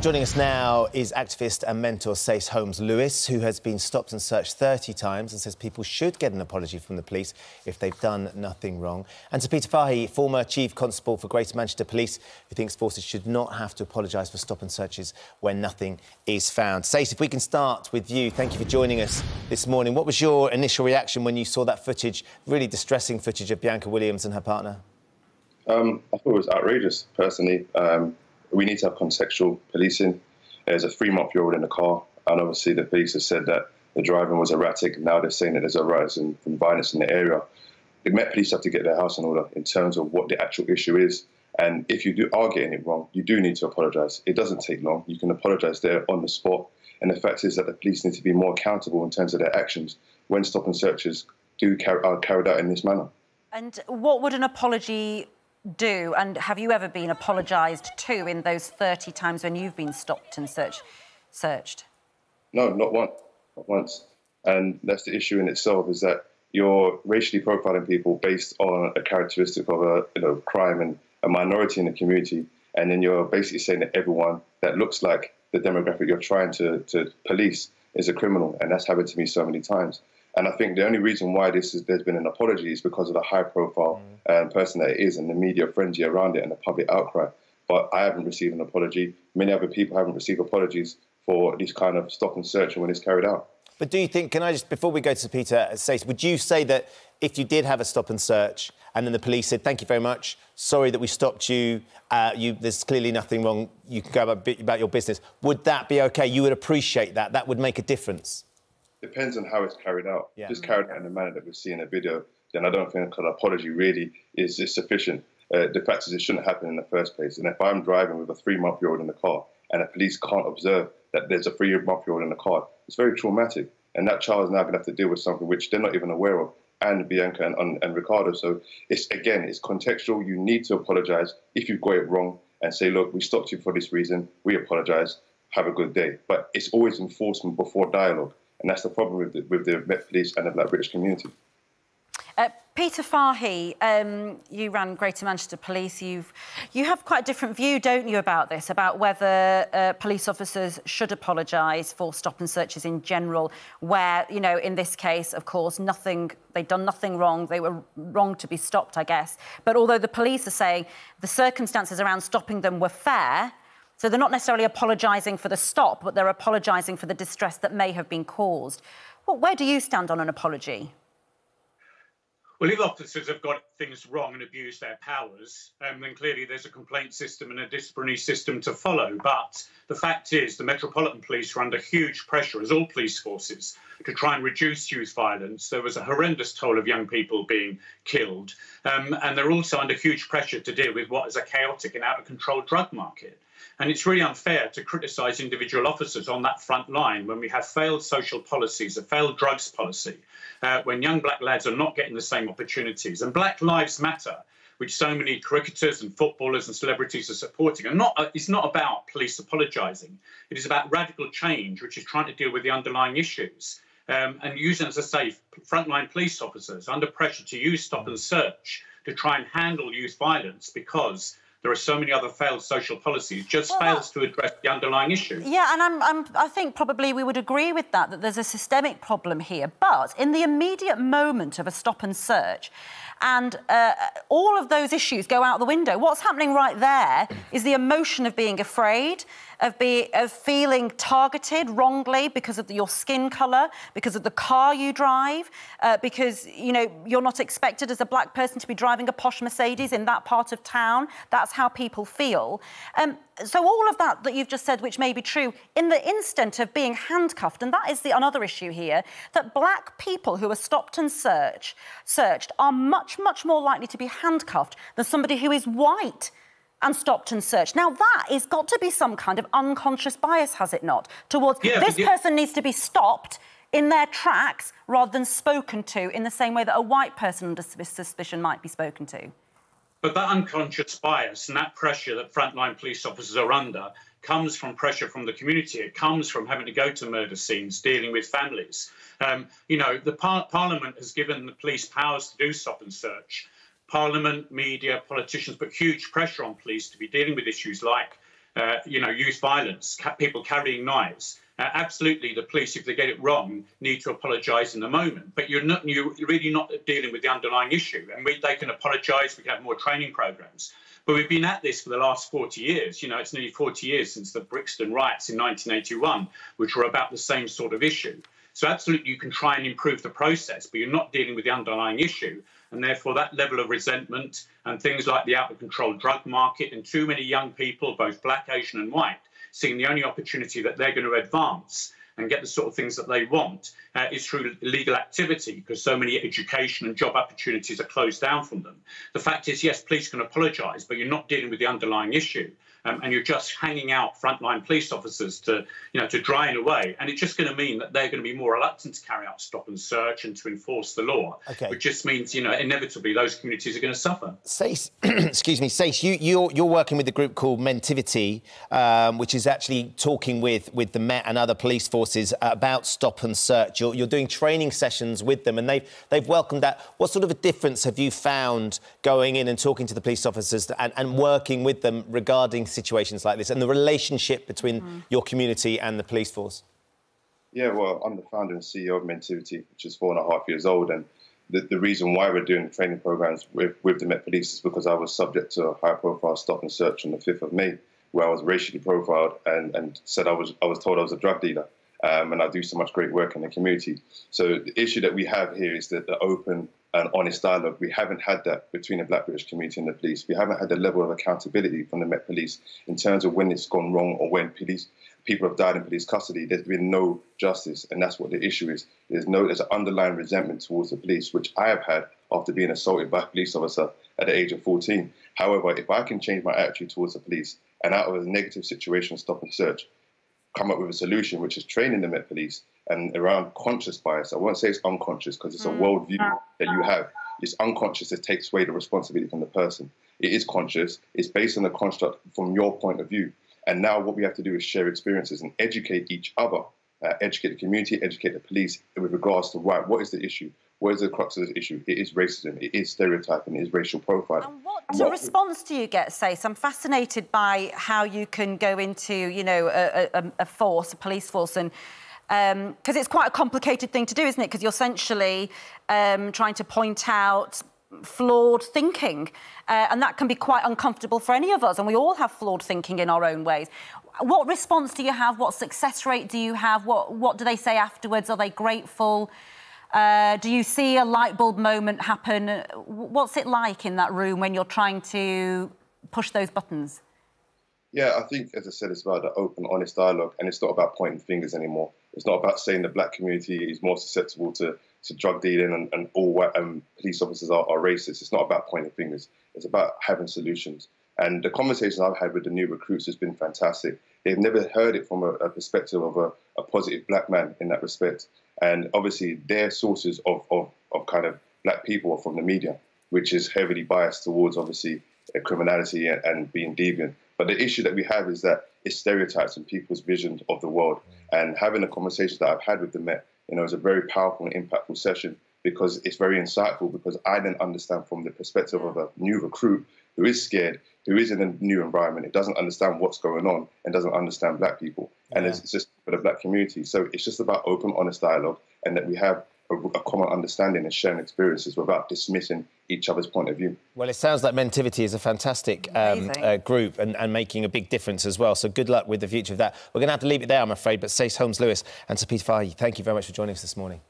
joining us now is activist and mentor Sace Holmes-Lewis, who has been stopped and searched 30 times and says people should get an apology from the police if they've done nothing wrong. And to Peter Farr, former Chief Constable for Greater Manchester Police, who thinks forces should not have to apologise for stop and searches when nothing is found. Sace, if we can start with you, thank you for joining us this morning. What was your initial reaction when you saw that footage, really distressing footage of Bianca Williams and her partner? I thought it was outrageous, personally. We need to have contextual policing. There's a 3-month-old in the car, and obviously the police have said that the driving was erratic. Now they're saying that there's a rise in violence in the area. The Met Police have to get their house in order in terms of what the actual issue is. And if you are getting it wrong, you do need to apologise. It doesn't take long. You can apologise there on the spot. And the fact is that the police need to be more accountable in terms of their actions when stop and searches are carried out in this manner. And what would an apology do, and have you ever been apologised to in those 30 times when you've been stopped and searched? No, not once. And that's the issue in itself, is that you're racially profiling people based on a characteristic of a crime and a minority in the community, and then you're basically saying that everyone that looks like the demographic you're trying to police is a criminal, and that's happened to me so many times. And I think the only reason why there's been an apology is because of the high-profile person that it is and the media frenzy around it and the public outcry. But I haven't received an apology. Many other people haven't received apologies for this kind of stop and search when it's carried out. But do you think, can I just, before we go to Peter, Sace, would you say that if you did have a stop and search and then the police said, thank you very much, sorry that we stopped you, there's clearly nothing wrong, you can go about your business, would that be OK? You would appreciate that? That would make a difference? Depends on how it's carried out. If it's carried out in the manner that we see in the video, then I don't think an apology really is sufficient. The fact is it shouldn't happen in the first place. And if I'm driving with a 3-month-old in the car and the police can't observe that there's a 3-month-old in the car, it's very traumatic. And that child is now going to have to deal with something which they're not even aware of, and Bianca and Ricardo. So it's contextual. You need to apologise if you've got it wrong and say, look, we stopped you for this reason. We apologise. Have a good day. But it's always enforcement before dialogue. And that's the problem with the Met Police and the Black British community. Peter Farr, you ran Greater Manchester Police. You have quite a different view, don't you, about this, about whether police officers should apologise for stop and searches in general, where, you know, in this case, of course, they'd done nothing wrong. They were wrong to be stopped, I guess. But although the police are saying the circumstances around stopping them were fair, so they're not necessarily apologising for the stop, but they're apologising for the distress that may have been caused. Well, where do you stand on an apology? Well, if officers have got things wrong and abused their powers, then clearly there's a complaint system and a disciplinary system to follow. But the fact is the Metropolitan Police are under huge pressure, as all police forces, to try and reduce youth violence. There was a horrendous toll of young people being killed. And they're also under huge pressure to deal with what is a chaotic and out-of-control drug market. And it's really unfair to criticise individual officers on that front line when we have failed social policies, a failed drugs policy, when young black lads are not getting the same opportunities. And Black Lives Matter, which so many cricketers and footballers and celebrities are supporting, it's not about police apologising. It is about radical change, which is trying to deal with the underlying issues. And using, as I say, frontline police officers under pressure to use stop and search to try and handle youth violence because there are so many other failed social policies, fails to address the underlying issue. Yeah, and I think probably we would agree with that there's a systemic problem here. But in the immediate moment of a stop and search, and all of those issues go out the window, what's happening right there is the emotion of being afraid, of feeling targeted wrongly because of your skin colour, because of the car you drive, because, you know, you're not expected as a black person to be driving a posh Mercedes in that part of town. That's how people feel. So all of that you've just said, which may be true, in the instant of being handcuffed, and that is another issue here, that black people who are stopped and searched are much, much more likely to be handcuffed than somebody who is white and stopped and searched. Now, that has got to be some kind of unconscious bias, has it not, towards this person needs to be stopped in their tracks rather than spoken to in the same way that a white person under suspicion might be spoken to. But that unconscious bias and that pressure that frontline police officers are under comes from pressure from the community. It comes from having to go to murder scenes, dealing with families. You know, the Parliament has given the police powers to do stop and search. Parliament, media, politicians put huge pressure on police to be dealing with issues like youth violence, people carrying knives. Absolutely, the police, if they get it wrong, need to apologise in the moment. But you're really not dealing with the underlying issue. And they can apologise. We can have more training programmes. But we've been at this for the last 40 years. It's nearly 40 years since the Brixton riots in 1981, which were about the same sort of issue. So absolutely, you can try and improve the process, but you're not dealing with the underlying issue. And therefore, that level of resentment and things like the out-of-control drug market and too many young people, both black, Asian and white, seeing the only opportunity that they're going to advance and get the sort of things that they want is through illegal activity, because so many education and job opportunities are closed down from them. The fact is, yes, police can apologise, but you're not dealing with the underlying issue. And you're just hanging out frontline police officers to dry in a way. And it's just going to mean that they're going to be more reluctant to carry out stop and search and to enforce the law. Okay. Which just means, inevitably those communities are going to suffer. Sace, excuse me, Sace, you're working with a group called Mentivity, which is actually talking with the Met and other police forces about stop and search. You're doing training sessions with them, and they've welcomed that. What sort of a difference have you found going in and talking to the police officers and working with them regarding situations like this and the relationship between your community and the police force? Yeah, well, I'm the founder and CEO of Mentivity, which is 4.5 years old, and the reason why we're doing training programs with the Met Police is because I was subject to a high-profile stop and search on the 5th of May, where I was racially profiled and said I was told I was a drug dealer, and I do so much great work in the community. So the issue that we have here is that the open and honest dialogue. We haven't had that between the Black British community and the police. We haven't had the level of accountability from the Met Police in terms of when it's gone wrong or when people have died in police custody. There's been no justice, and that's what the issue is. There's an underlying resentment towards the police, which I have had after being assaulted by a police officer at the age of 14. However, if I can change my attitude towards the police and out of a negative situation, stop and search, come up with a solution, which is training the Met Police and around conscious bias. I won't say it's unconscious because it's a worldview that you have. It's unconscious that takes away the responsibility from the person. It is conscious. It's based on the construct from your point of view. And now what we have to do is share experiences and educate each other, educate the community, educate the police with regards to, right, what is the issue? What is the crux of this issue? It is racism, it is stereotyping, it is racial profiling. And what response do you get, Sace? I'm fascinated by how you can go into, a force, a police force, and because it's quite a complicated thing to do, isn't it? Because you're essentially trying to point out flawed thinking, and that can be quite uncomfortable for any of us, and we all have flawed thinking in our own ways. What response do you have? What success rate do you have? What do they say afterwards? Are they grateful? Do you see a light bulb moment happen? What's it like in that room when you're trying to push those buttons? Yeah, I think, as I said, it's about the open, honest dialogue, and it's not about pointing fingers anymore. It's not about saying the black community is more susceptible to drug dealing and all white police officers are racist. It's not about pointing fingers. It's about having solutions. And the conversations I've had with the new recruits has been fantastic. They've never heard it from a perspective of a positive black man in that respect. And obviously their sources of kind of black people are from the media, which is heavily biased towards obviously criminality and being deviant. But the issue that we have is that it's stereotypes and people's vision of the world. And having the conversations that I've had with the Met, is a very powerful and impactful session because it's very insightful, because I then understand from the perspective of a new recruit who is scared, who is in a new environment, it doesn't understand what's going on and doesn't understand black people. And it's just for the black community. So it's just about open, honest dialogue, and that we have a common understanding and sharing experiences without dismissing each other's point of view. Well, it sounds like Mentivity is a fantastic group and making a big difference as well. So good luck with the future of that. We're going to have to leave it there, I'm afraid. But Sace Holmes-Lewis and Sir Peter Farr, thank you very much for joining us this morning.